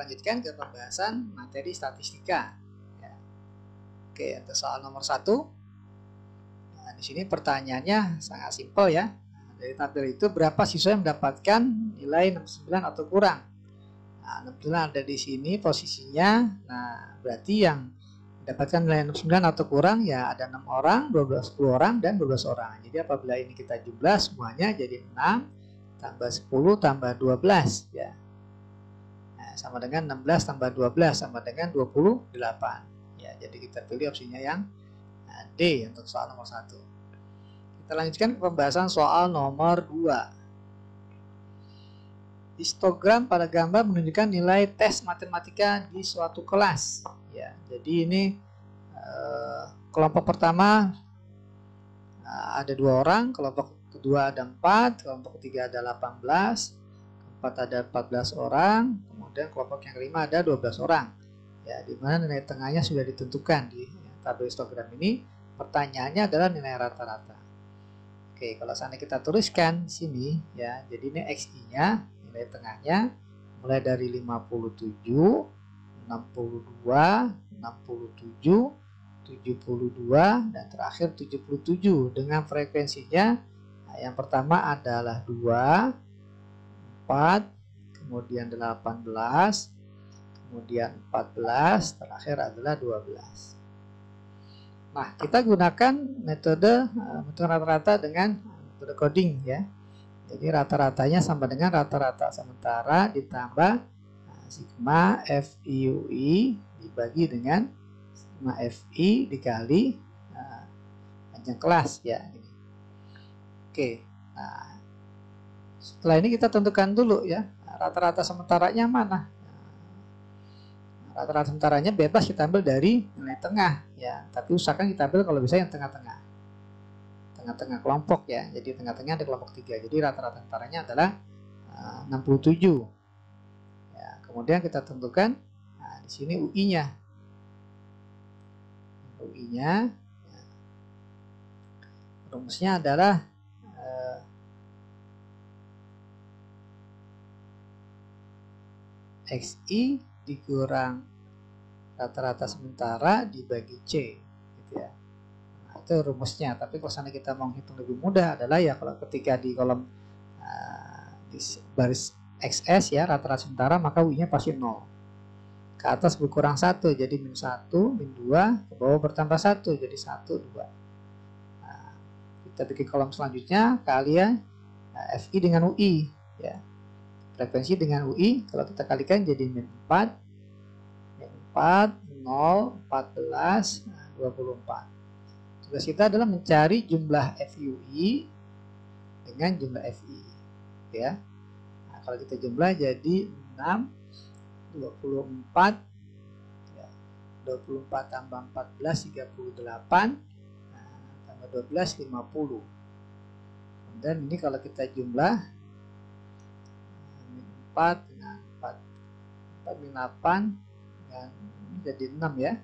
lanjutkan ke pembahasan materi statistika. Ya. Oke, untuk soal nomor 1. Nah, di sini pertanyaannya sangat simpel ya. Nah, dari tabel itu berapa siswa yang mendapatkan nilai 69 atau kurang? Nah, 69 ada di sini posisinya. Nah, berarti yang mendapatkan nilai 69 atau kurang ya ada 6 orang, 10 orang, dan 12 orang. Jadi apabila ini kita jumlah semuanya jadi 6 tambah 10 tambah 12 ya. Nah, sama dengan 16 tambah 12 sama dengan 28. Ya, jadi kita pilih opsinya yang D untuk soal nomor 1. Kita lanjutkan ke pembahasan soal nomor 2. Histogram pada gambar menunjukkan nilai tes matematika di suatu kelas. Ya, jadi ini kelompok pertama ada 2 orang, kelompok kedua ada 4, kelompok ketiga ada 18, keempat ada 14 orang, kemudian kelompok yang kelima ada 12 orang. Ya, di mana nilai tengahnya sudah ditentukan di tabel histogram ini. Pertanyaannya adalah nilai rata-rata. Oke, kalau seandainya kita tuliskan di sini ya, jadi ini XI-nya, nilai tengahnya mulai dari 57, 62, 67, 72, dan terakhir 77 dengan frekuensinya. Nah, yang pertama adalah 2, 4, kemudian 18, kemudian 14, terakhir adalah 12. Nah, kita gunakan metode rata-rata dengan metode coding ya. Jadi rata-ratanya sama dengan rata-rata sementara ditambah sigma FIUI dibagi dengan sigma FI dikali panjang kelas ya. Oke, nah setelah ini kita tentukan dulu ya rata-rata sementaranya mana. Rata-rata sementaranya bebas kita ambil dari nilai tengah ya, tapi usahakan kita ambil kalau bisa yang tengah-tengah kelompok ya. Jadi tengah-tengah ada kelompok 3. Jadi rata-rata sementaranya adalah 67 ya. Kemudian kita tentukan di sini UI-nya ya. Rumusnya adalah XI dikurang rata-rata sementara dibagi C gitu ya. Nah, itu rumusnya. Tapi kalau misalnya kita mau hitung lebih mudah adalah ya kalau ketika di kolom di baris XS ya rata-rata sementara maka UI-nya pasti 0. Ke atas berkurang 1 jadi min 1, min 2, ke bawah bertambah 1 jadi 1, 2. Nah, kita bikin kolom selanjutnya kalian FI dengan UI ya. Frekuensi dengan UI kalau kita kalikan jadi min 4, 0, 14, 24. Tugas kita adalah mencari jumlah FIUI dengan jumlah FI ya. Nah, kalau kita jumlah jadi 6, 24 ya. 24 tambah 14 38, nah, tambah 12 50. Dan ini kalau kita jumlah 4 dengan 4 min 8 dan jadi 6 ya.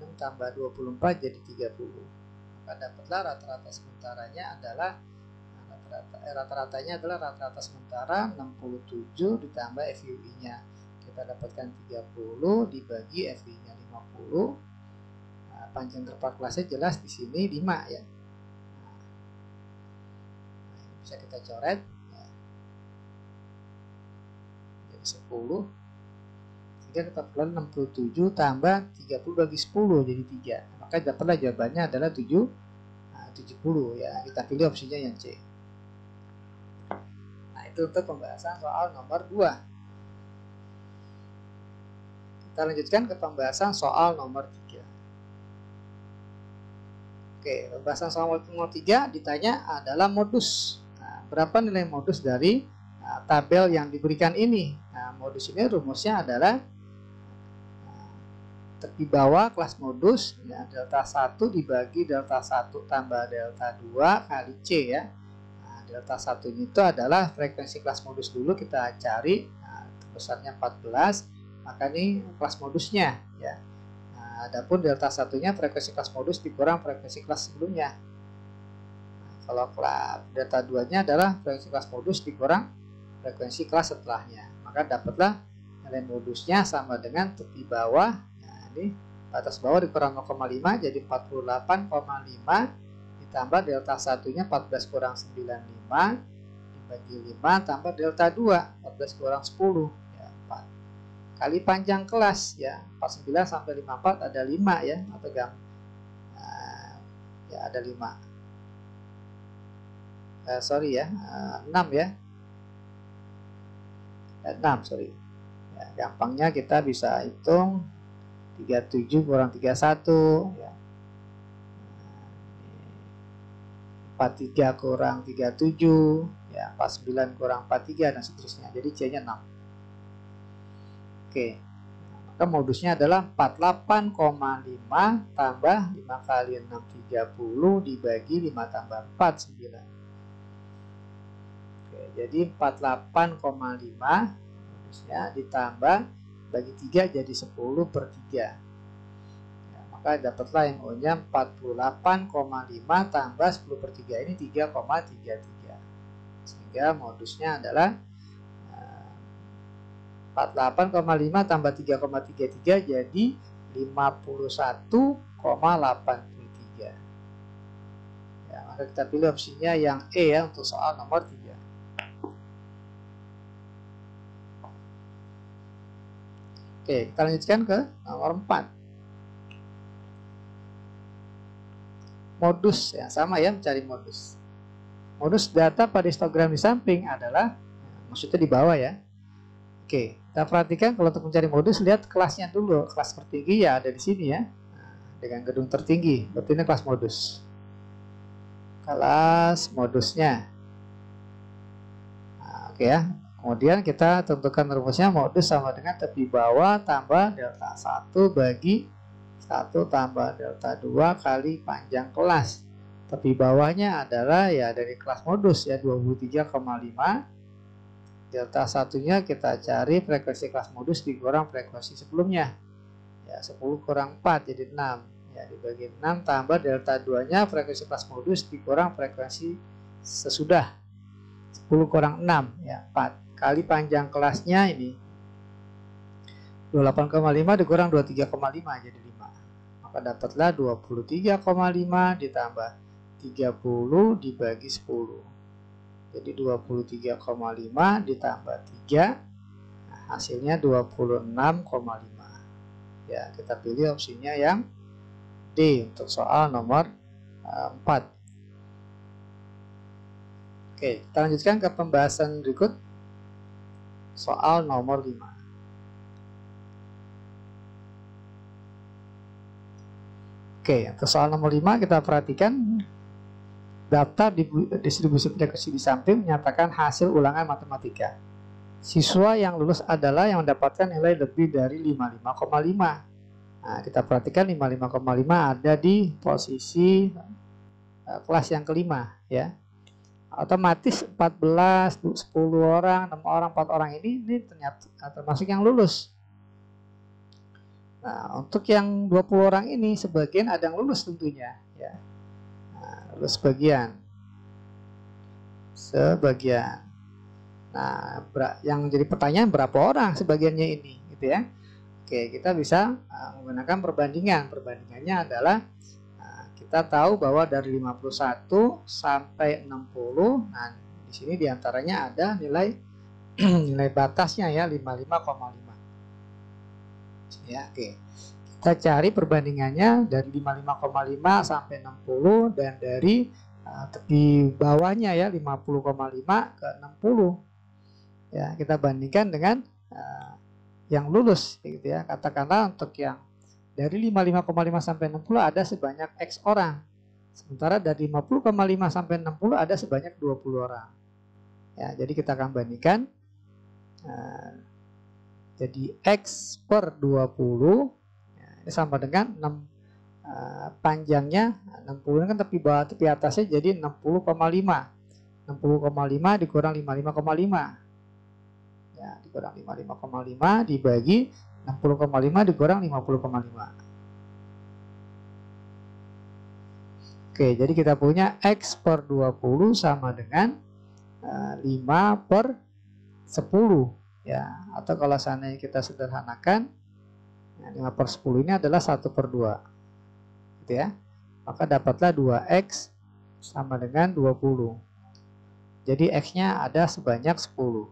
6 tambah 24 jadi 30. Maka dapatlah rata-rata sementaranya adalah rata-ratanya adalah rata-rata sementara 67 ditambah FIUI-nya. Kita dapatkan 30 dibagi FI-nya 50. Nah, panjang terpaut kelasnya jelas di sini 5 ya. Nah, ini bisa kita coret ya. Jadi 10. Sehingga kita perlu 67 tambah 30 bagi 10 jadi 3. Maka dapatlah jawabannya adalah 70 ya. Kita pilih opsinya yang C. Nah, itu untuk pembahasan soal nomor 2. Kita lanjutkan ke pembahasan soal nomor 3. Oke, pembahasan soal nomor 3 ditanya adalah modus. Nah, berapa nilai modus dari tabel yang diberikan ini? Nah, modus ini rumusnya adalah di bawah kelas modus ya, delta 1 dibagi delta 1 tambah delta 2 kali C ya. Nah, delta 1 itu adalah frekuensi kelas modus dulu kita cari. Nah, besarnya 14, maka ini kelas modusnya ya. Nah, adapun delta 1-nya frekuensi kelas modus dikurang frekuensi kelas sebelumnya. Nah, kalau delta 2-nya adalah frekuensi kelas modus dikurang frekuensi kelas setelahnya. Maka dapatlah nilai modusnya sama dengan tepi bawah. Nah, ini batas bawah dikurang 0,5 jadi 48,5 ditambah delta satunya 14 kurang 95 dibagi 5 tambah delta 2 14 kurang 10 ya 4 kali panjang kelas ya 49 sampai 54 ada 5 ya atau ya ada 5 sorry ya 6 ya 6 sorry ya, gampangnya kita bisa hitung 37 kurang 31 ya 43 kurang 37 ya 49 kurang 43 dan seterusnya jadi C nya 6. Oke, maka modusnya adalah 48,5 tambah 5 kali 6 30 dibagi 5 tambah 4 9. Oke, jadi 48,5 modusnya ditambah bagi 3 jadi 10 per 3 ya, maka dapatlah yang O nya 48,5 tambah 10 per 3 ini 3,33 sehingga modusnya adalah 48,5 tambah 3,33 jadi 51,83 ya, maka kita pilih opsinya yang E ya untuk soal nomor 3. Oke, kita lanjutkan ke nomor 4. Modus ya, sama ya, mencari modus. Modus data pada histogram di samping adalah maksudnya di bawah ya. Oke, kita perhatikan kalau untuk mencari modus lihat kelasnya dulu. Kelas tertinggi ya ada di sini ya. Nah, dengan gedung tertinggi, berarti ini kelas modus. Kelas modusnya. Nah, oke ya. Kemudian kita tentukan rumusnya modus sama dengan tepi bawah tambah delta 1 bagi 1 tambah delta 2 kali panjang kelas. Tepi bawahnya adalah ya dari kelas modus ya 23,5. Delta satunya kita cari frekuensi kelas modus dikurang frekuensi sebelumnya. Ya 10 kurang 4 jadi 6. Ya dibagi 6 tambah delta 2-nya frekuensi kelas modus dikurang frekuensi sesudah. 10 kurang 6 ya 4 kali panjang kelasnya ini 28,5 dikurang 23,5 jadi 5 maka dapatlah 23,5 ditambah 30 dibagi 10 jadi 23,5 ditambah 3 nah, hasilnya 26,5 ya kita pilih opsinya yang D untuk soal nomor 4. Oke, kita lanjutkan ke pembahasan berikut. Soal nomor 5. Oke, untuk soal nomor 5 kita perhatikan daftar distribusi frekuensi di samping menyatakan hasil ulangan matematika. Siswa yang lulus adalah yang mendapatkan nilai lebih dari 55,5. Nah, kita perhatikan 55,5 ada di posisi kelas yang kelima ya. Otomatis 14, 10 orang, 6 orang, 4 orang ini ternyata termasuk yang lulus. Nah, untuk yang 20 orang ini sebagian ada yang lulus tentunya ya. Nah, lulus sebagian. Nah, yang jadi pertanyaan berapa orang sebagiannya ini gitu ya. Oke, kita bisa menggunakan perbandingan. Perbandingannya adalah kita tahu bahwa dari 51 sampai 60, nah di sini diantaranya ada nilai nilai batasnya ya 55,5. Ya, oke. Kita cari perbandingannya dari 55,5 sampai 60 dan dari tepi bawahnya ya 50,5 ke 60. Ya, kita bandingkan dengan yang lulus gitu ya. Katakanlah untuk yang dari 55,5 sampai 60 ada sebanyak X orang. Sementara dari 50,5 sampai 60 ada sebanyak 20 orang. Ya, jadi kita akan bandingkan. Jadi X per 20 ya, ini sama dengan 6 panjangnya 60 kan tepi bawah tepi atasnya jadi 60,5. 60,5 dikurang 55,5. Ya, dikurang 55,5 dibagi 60,5 dikurang 50,5. Oke, jadi kita punya X per 20 sama dengan 5 per 10. ya, atau kalau seandainya kita sederhanakan, 5/10 ini adalah 1/2, gitu ya. Maka dapatlah 2x sama dengan 20. Jadi x-nya ada sebanyak 10.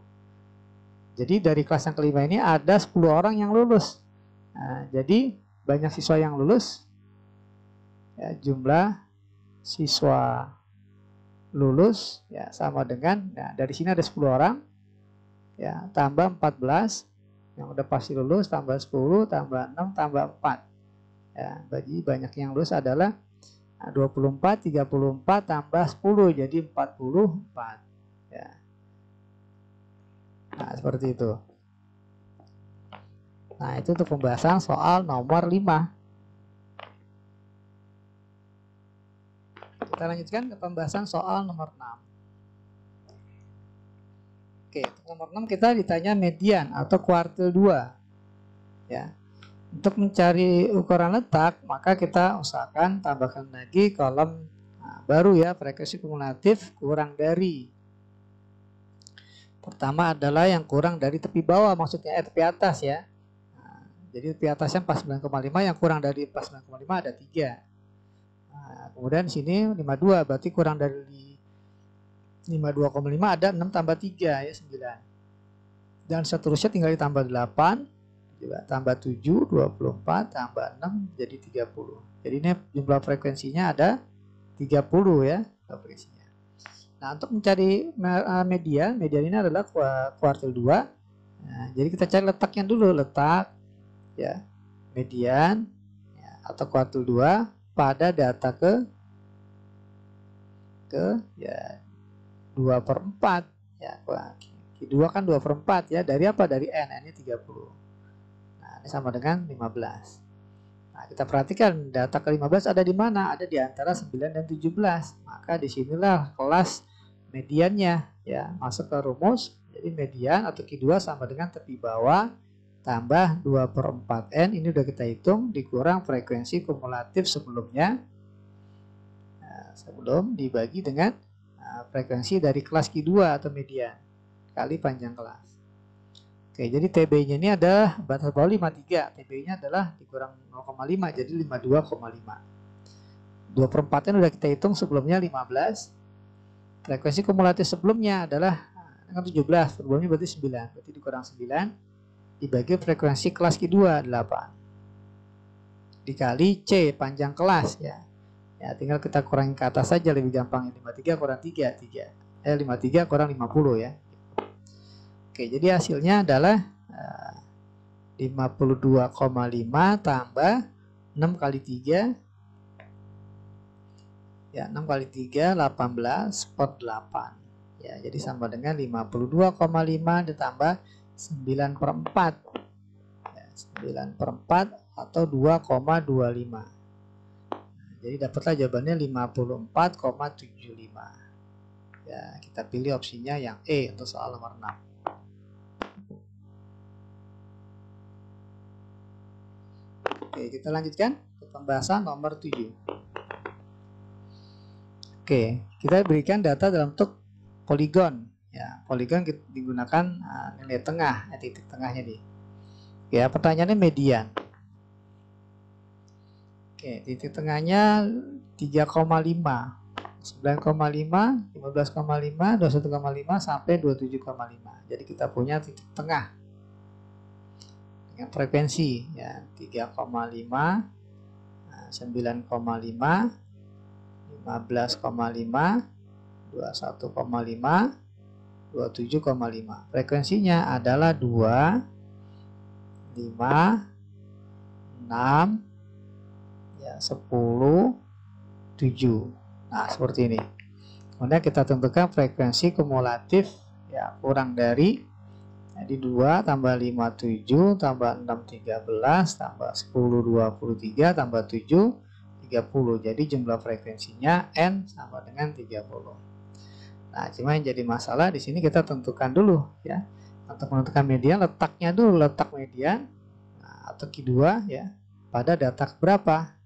Jadi dari kelas yang kelima ini ada 10 orang yang lulus. Nah, jadi banyak siswa yang lulus, ya, jumlah siswa lulus ya sama dengan, nah, dari sini ada 10 orang ya, tambah 14 yang udah pasti lulus, tambah 10, tambah 6, tambah 4 ya. Bagi banyak yang lulus adalah 24, 34 tambah 10 jadi 44 ya. Nah, seperti itu. Nah, itu untuk pembahasan soal nomor 5. Kita lanjutkan ke pembahasan soal nomor 6. Oke, nomor 6 kita ditanya median atau kuartil 2. Ya. Untuk mencari ukuran letak, maka kita usahakan tambahkan lagi kolom baru ya, frekuensi kumulatif kurang dari. Pertama adalah yang kurang dari tepi bawah, maksudnya tepi atas ya. Jadi tepi atasnya 49,5, yang kurang dari 49,5 ada 3. Kemudian di sini 52, berarti kurang dari 52,5 ada 6 tambah 3 ya 9. Dan seterusnya tinggal ditambah 8, juga tambah 7, 24 tambah 6 jadi 30. Jadi ini jumlah frekuensinya ada 30 ya frekuensinya. Nah, untuk mencari median ini adalah kuartil 2. Nah, jadi kita cari letaknya dulu, letak ya median ya, atau kuartil 2 pada data ke ya 2/4 ya. Q2 kan 2/4 ya, dari apa? Dari N ini 30. Nah, ini sama dengan 15. Nah, kita perhatikan data ke-15 ada di mana? Ada di antara 9 dan 17. Maka disinilah kelas mediannya ya, masuk ke rumus. Jadi median atau Q2 sama dengan tepi bawah tambah 2/4 N, ini udah kita hitung, dikurang frekuensi kumulatif sebelumnya, nah, sebelum dibagi dengan frekuensi dari kelas Q2 atau median kali panjang kelas. Oke, jadi TB-nya ini adalah batas bawah 53, TB-nya adalah dikurang 0,5 jadi 52,5. 2/4 N udah kita hitung sebelumnya 15. Frekuensi kumulatif sebelumnya adalah dengan 17, sebelumnya berarti 9, berarti dikurang 9 dibagi frekuensi kelas Q2 8 dikali C panjang kelas ya. Ya, tinggal kita kurangin ke atas saja lebih gampang. 53 kurang 3 53 kurang 50 ya. Oke, jadi hasilnya adalah 52,5 tambah 6 kali 3 ya, 6 kali 3 18/8 ya, jadi sama dengan 52,5 ditambah 9/4 ya, 9/4 atau 2,25. Jadi dapatlah jawabannya 54,75 ya. Kita pilih opsinya yang E untuk soal nomor 6. Oke, kita lanjutkan ke pembahasan nomor 7. Oke, kita berikan data dalam bentuk poligon ya. Poligon digunakan nilai tengah, titik tengahnya nih. Ya, pertanyaannya median. Oke, titik tengahnya 3,5, 9,5, 15,5, 21,5 sampai 27,5. Jadi kita punya titik tengah dengan frekuensi ya 3,5, 9,5, 15,5, 21,5, 27,5. Frekuensinya adalah 2, 5, 6, ya 10, 7. Nah, seperti ini. Kemudian kita tentukan frekuensi kumulatif ya kurang dari, jadi 2 tambah 5 7 tambah 6 13 tambah 10 23 tambah 7 30. Jadi jumlah frekuensinya N sama dengan 30. Nah, cuma yang jadi masalah di sini kita tentukan dulu ya. Untuk menentukan median, letaknya dulu, letak median atau Q2 ya pada data berapa?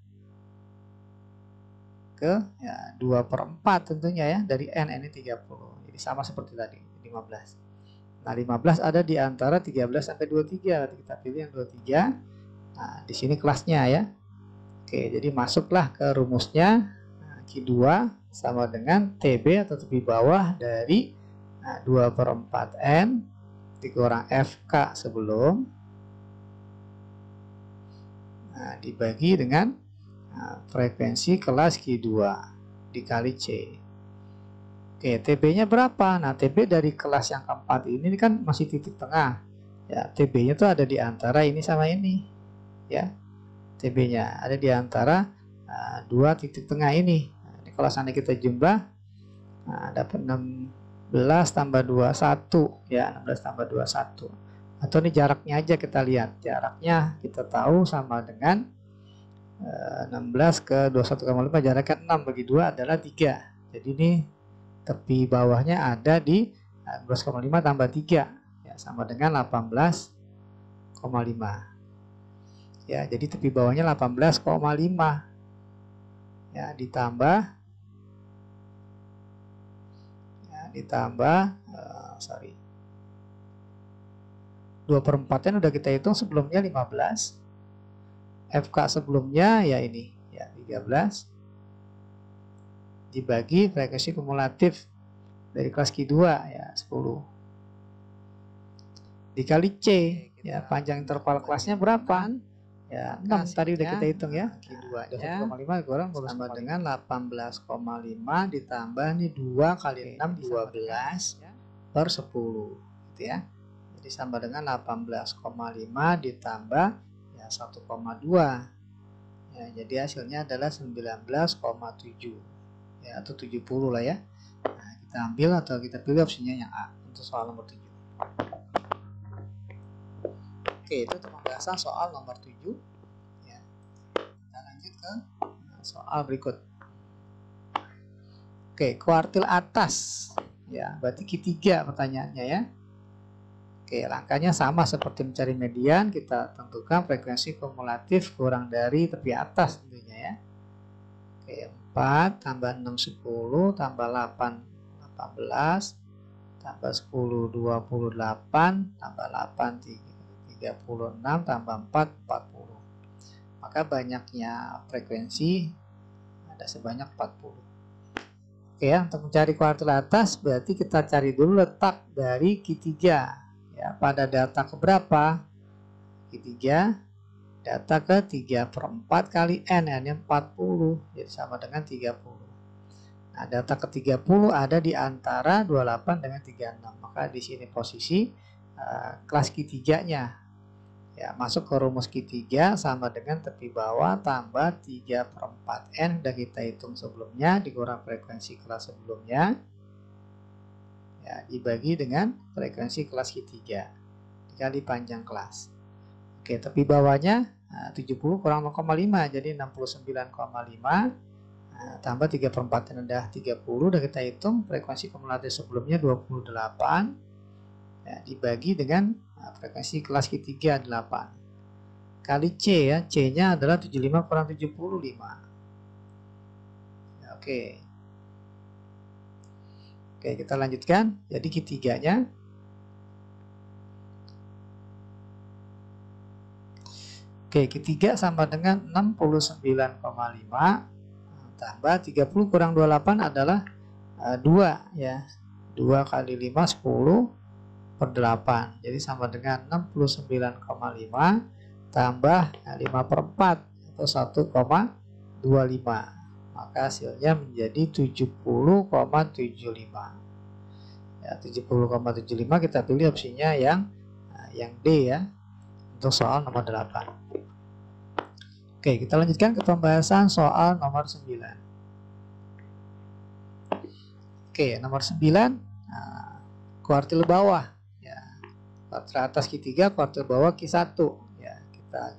Ke ya 2/4 tentunya ya, dari N ini 30. Jadi sama seperti tadi 15. Nah, 15 ada di antara 13 sampai 23. Berarti kita pilih yang 23. Nah, di sini kelasnya ya. Oke, jadi masuklah ke rumusnya. Nah, Q2 sama dengan TB atau tepi bawah dari 2/4N dikurang FK sebelum dibagi dengan frekuensi kelas Q2 dikali C. Oke, TB-nya berapa? Nah, TB dari kelas yang keempat ini kan masih titik tengah. Ya, TB-nya tuh ada di antara ini sama ini. Ya, TB-nya ada di antara dua titik tengah ini. Nah, ini kalau seandainya kita jumlah, dapat 16 tambah 21. Ya, 16 tambah 21. Atau ini jaraknya aja kita lihat. Jaraknya kita tahu sama dengan 16 ke 21,5, jaraknya 6 bagi 2 adalah 3. Jadi ini tepi bawahnya ada di 12,5 tambah 3 ya, sama dengan 18,5 ya. Jadi tepi bawahnya 18,5 ya, ditambah 2/4 udah kita hitung sebelumnya 15. FK sebelumnya ya ini ya 13 dibagi frekuensi kumulatif dari kelas Q2 ya 10 dikali C ya, panjang interval kelasnya berapa ya 6 tadi udah kita hitung ya. Q2 nya 1,5 kurang sama dengan 18,5 ditambah nih 2 kali 6 12 per 10 gitu ya. Jadi sama dengan 18,5 ditambah ya 1,2 ya, jadi hasilnya adalah 19,7 ya, atau 70 lah ya. Nah, kita ambil atau kita pilih opsinya yang A untuk soal nomor 7. Oke, itu pembahasan soal nomor 7 ya. Kita lanjut ke soal berikut. Oke, kuartil atas ya, berarti Q3 pertanyaannya ya. Oke, langkahnya sama seperti mencari median, kita tentukan frekuensi kumulatif kurang dari tepi atas tentunya ya. Oke, 4 tambah 6 10 tambah 8 18 tambah 10 28 tambah 8 36 tambah 4 40. Maka banyaknya frekuensi ada sebanyak 40. Oke ya, untuk mencari kuartil atas berarti kita cari dulu letak dari Q3 ya, pada data keberapa? Q3 data ke 3/4 kali N, N-nya 40, jadi sama dengan 30. Nah, data ke 30 ada di antara 28 dengan 36. Maka di sini posisi kelas Q3-nya. Ya, masuk ke rumus Q3 sama dengan tepi bawah tambah 3/4 N udah kita hitung sebelumnya dikurang frekuensi kelas sebelumnya. Ya, dibagi dengan frekuensi kelas Q3 dikali panjang kelas. Oke, tepi bawahnya 70 kurang 0,5 jadi 69,5 tambah 3/4 yang udah 30 udah kita hitung frekuensi kumulatif sebelumnya 28 ya, dibagi dengan frekuensi kelas Q3 8 kali C ya, C nya adalah 75 kurang 75 ya, oke, kita lanjutkan. Jadi Q3 nya Q3 sama dengan 69,5 tambah 30 kurang 28 adalah 2 ya, 2 kali 5 10 per 8 jadi sama dengan 69,5 tambah 5/4 atau 1,25 maka hasilnya menjadi 70,75 ya, 70,75 kita pilih opsinya yang D ya untuk soal nomor 8. Oke, kita lanjutkan ke pembahasan soal nomor 9. Oke, nomor 9 kuartil bawah ya. Kuartil atas Q3, kuartil bawah Q1 ya. Kita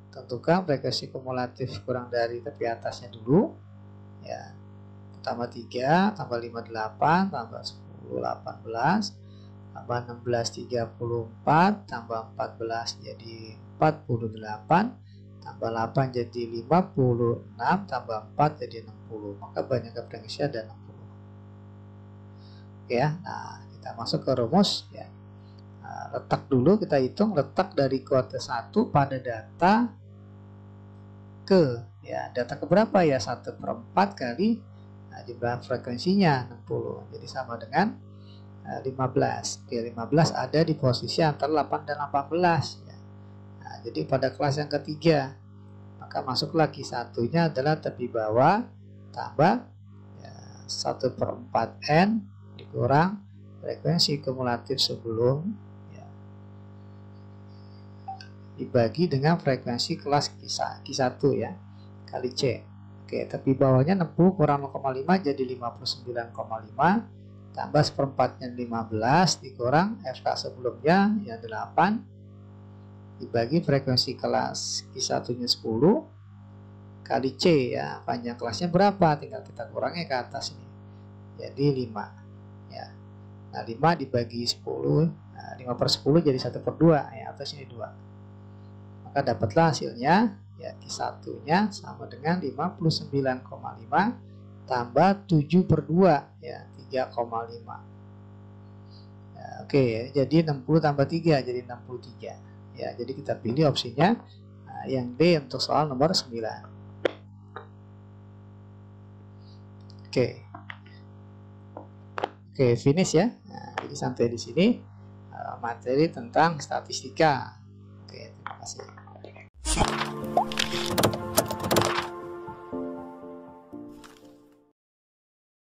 tentukan frekuensi kumulatif kurang dari tepi atasnya dulu ya. Pertama 3 tambah 5 8 tambah 10 18 tambah 16 34 tambah 14 jadi 48 tambah 8 jadi 56 tambah 4 jadi 60 maka banyak frekuensi ada 60. Oke ya, nah kita masuk ke rumus ya. letak dulu, kita hitung letak dari kuartil 1 pada data ke, ya data ke berapa ya, 1/4 kali jumlah frekuensinya 60, jadi sama dengan 15. Oke, 15 ada di posisi antara 8 dan 18 ya. Nah, jadi pada kelas yang ketiga maka masuklah Q1-nya adalah tepi bawah tambah ya, 1/4 N dikurang frekuensi kumulatif sebelum ya, dibagi dengan frekuensi kelas Q1 ya kali C. Oke, tepi bawahnya 60 kurang 0,5 jadi 59,5 tambah 1/4-nya 15 dikurang FK sebelumnya ya 8 dibagi frekuensi kelas Q1-nya 10 kali C ya, panjang kelasnya berapa, tinggal kita kurangi ke atas ini jadi 5 ya. Nah 5 dibagi 10, nah, 5/10 jadi 1/2 ya, atas ini 2, maka dapatlah hasilnya ya Q1-nya sama dengan 59,5 tambah 7/2 ya 3,5 ya, oke jadi 60 tambah 3 jadi 63 ya, jadi kita pilih opsinya yang D untuk soal nomor 9. Oke, finish ya. Nah, jadi sampai di sini materi tentang statistika. Oke, terima kasih.